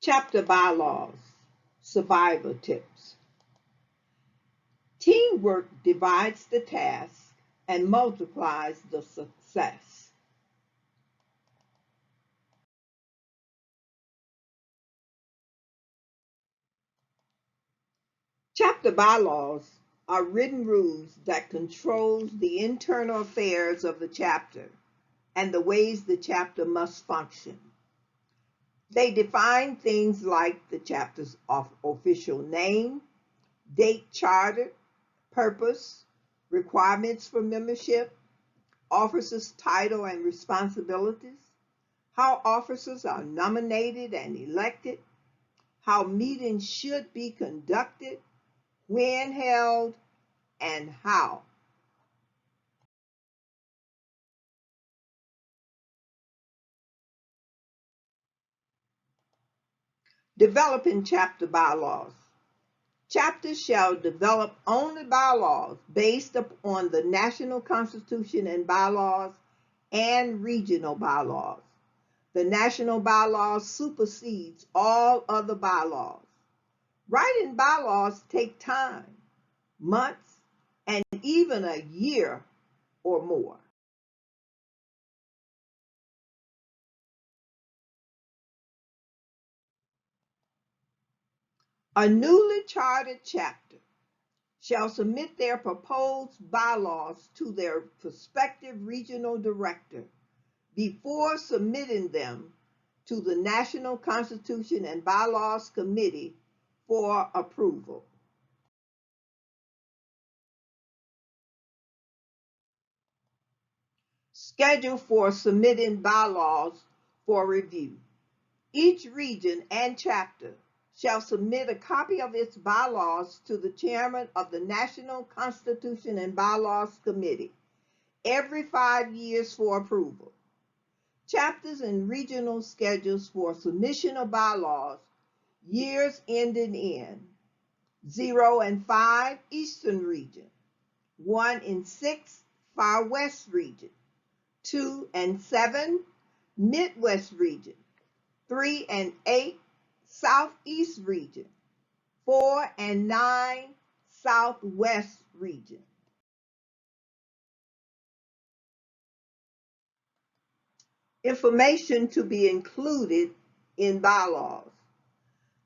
Chapter Bylaws, Survivor Tips. Teamwork divides the task and multiplies the success. Chapter bylaws are written rules that controls the internal affairs of the chapter and the ways the chapter must function. They define things like the chapter's official name, date charter, purpose, requirements for membership, officers' title and responsibilities, how officers are nominated and elected, how meetings should be conducted, when held, and how. Developing chapter bylaws. Chapters shall develop only bylaws based upon the national constitution and bylaws and regional bylaws. The national bylaws supersedes all other bylaws. Writing bylaws take time, months, and even a year or more. A newly chartered chapter shall submit their proposed bylaws to their prospective regional director before submitting them to the National Constitution and Bylaws Committee for approval. Schedule for submitting bylaws for review. Each region and chapter shall submit a copy of its bylaws to the chairman of the National Constitution and Bylaws Committee every 5 years for approval. Chapters and regional schedules for submission of bylaws, years ending in 0 and 5 Eastern Region, 1 and 6 Far West Region, 2 and 7 Midwest Region, 3 and 8 Southeast Region, 4 and 9 Southwest Region. Information to be included in bylaws.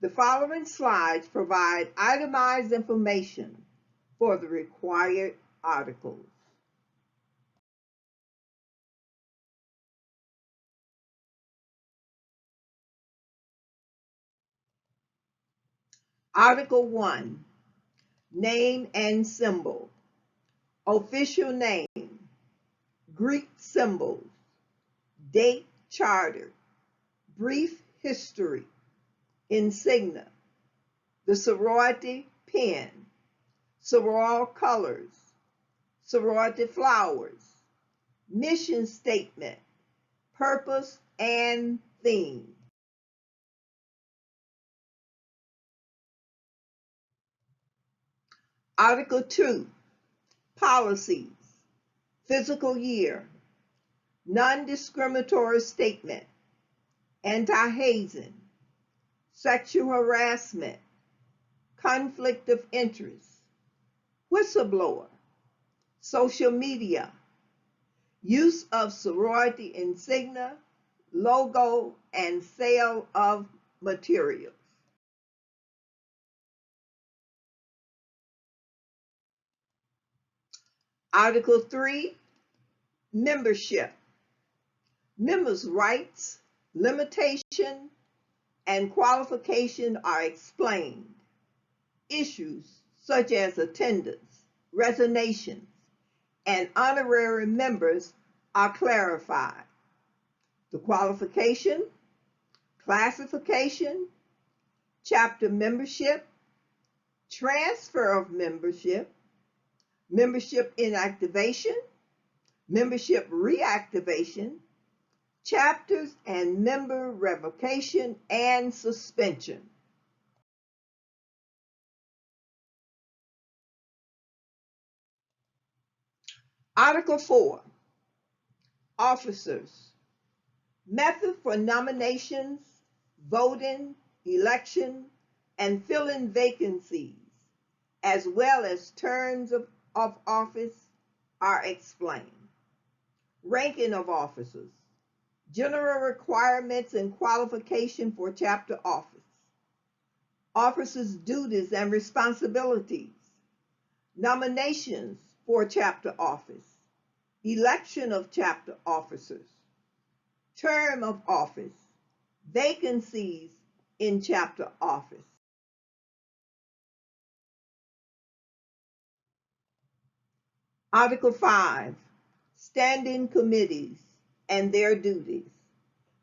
The following slides provide itemized information for the required articles. Article 1, Name and Symbol. Official name, Greek symbols, date charter, brief history, insignia, the sorority pin, soror colors, sorority flowers, mission statement, purpose and theme. Article 2, Policies, Fiscal Year, Non-Discriminatory Statement, Anti-Hazing, Sexual Harassment, Conflict of Interest, Whistleblower, Social Media, Use of sorority insignia, logo, and sale of materials. Article 3, Membership. Members' rights, limitation, and qualification are explained. Issues such as attendance, resignations, and honorary members are clarified. The qualification, classification, chapter membership, transfer of membership, membership inactivation, membership reactivation, chapters and member revocation and suspension. Article 4, Officers. Method for nominations, voting, election, and filling vacancies, as well as terms of office, are explained. Ranking of officers, general requirements and qualification for chapter office, officers' duties and responsibilities, nominations for chapter office, election of chapter officers, term of office, vacancies in chapter office. Article 5, standing committees and their duties.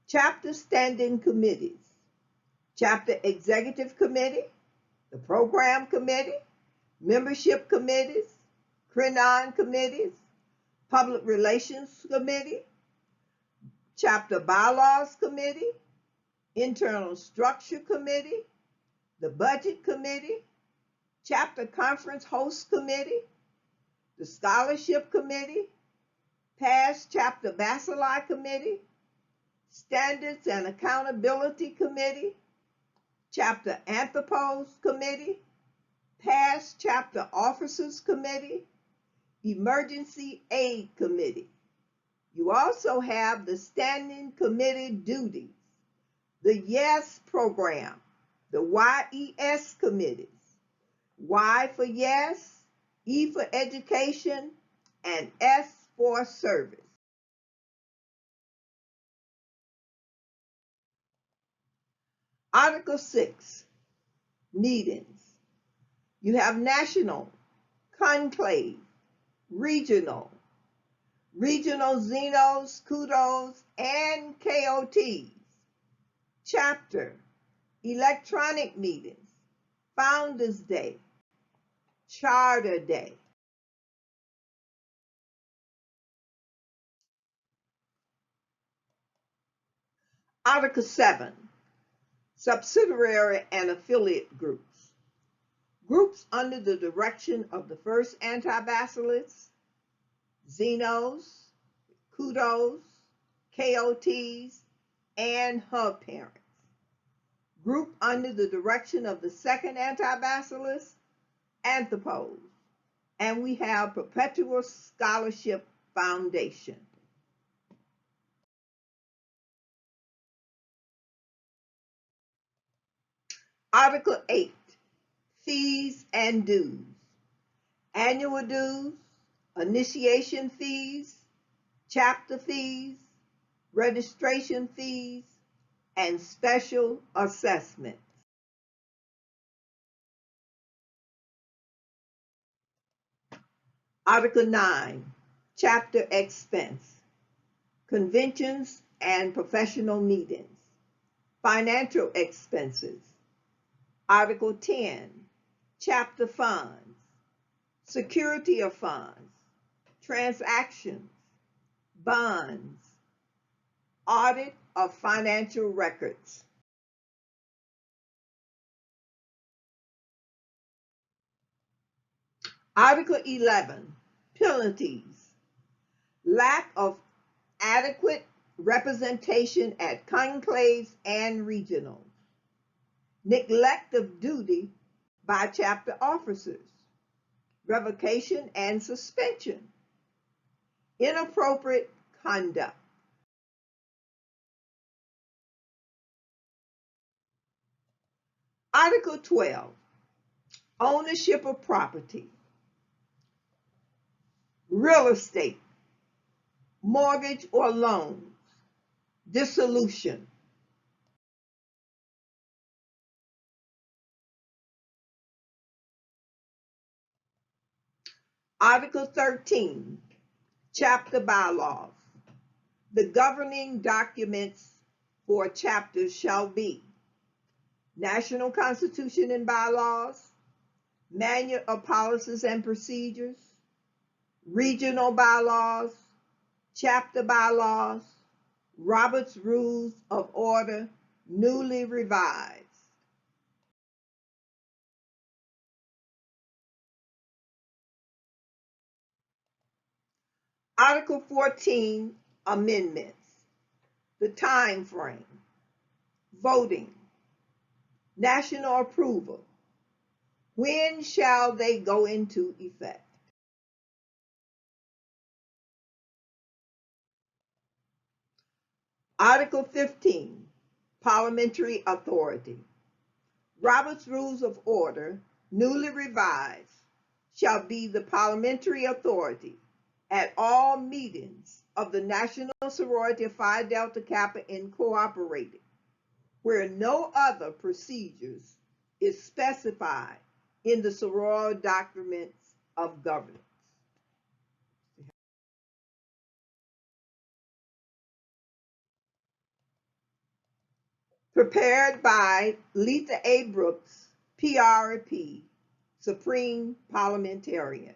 Chapter standing committees, chapter executive committee, the program committee, membership committees, Crinon committees, public relations committee, chapter bylaws committee, internal structure committee, the budget committee, chapter conference host committee, the scholarship committee, past chapter bacilli committee, standards and accountability committee, chapter anthropos committee, past chapter officers committee, emergency aid committee. You also have the standing committee duties, the YES program, the YES committees, Y for yes, E for education, and S for service. Article 6, meetings. You have national, conclave, regional, regional Zenos, kudos, and KOTs, chapter, electronic meetings, Founders Day, Charter Day. Article 7, subsidiary and affiliate groups. Groups under the direction of the first anti-bacillus, Zenos, kudos, KOTs, and hub parents. Group under the direction of the second anti-bacillus, anthropos. And we have Perpetual Scholarship Foundation. Article 8, fees and dues. Annual dues, initiation fees, chapter fees, registration fees, and special assessments. Article 9, chapter expense, conventions and professional meetings, financial expenses. Article 10, chapter funds, security of funds, transactions, bonds, audit of financial records. Article 11, penalties, lack of adequate representation at conclaves and regionals, neglect of duty by chapter officers, revocation and suspension, inappropriate conduct. Article 12, ownership of property, real estate, mortgage or loans, dissolution. Article 13, chapter bylaws. The governing documents for chapters shall be National Constitution and Bylaws, Manual of Policies and Procedures, Regional Bylaws, Chapter Bylaws, Robert's Rules of Order, newly revised. Article 14, amendments. The time frame, voting, National approval. When shall they go into effect? Article 15, Parliamentary Authority. Robert's Rules of Order, newly revised, shall be the parliamentary authority at all meetings of the National Sorority of Phi Delta Kappa Incorporated, where no other procedures is specified in the sorority documents of governance. Prepared by Letha A. Brooks, PRP, Supreme Parliamentarian.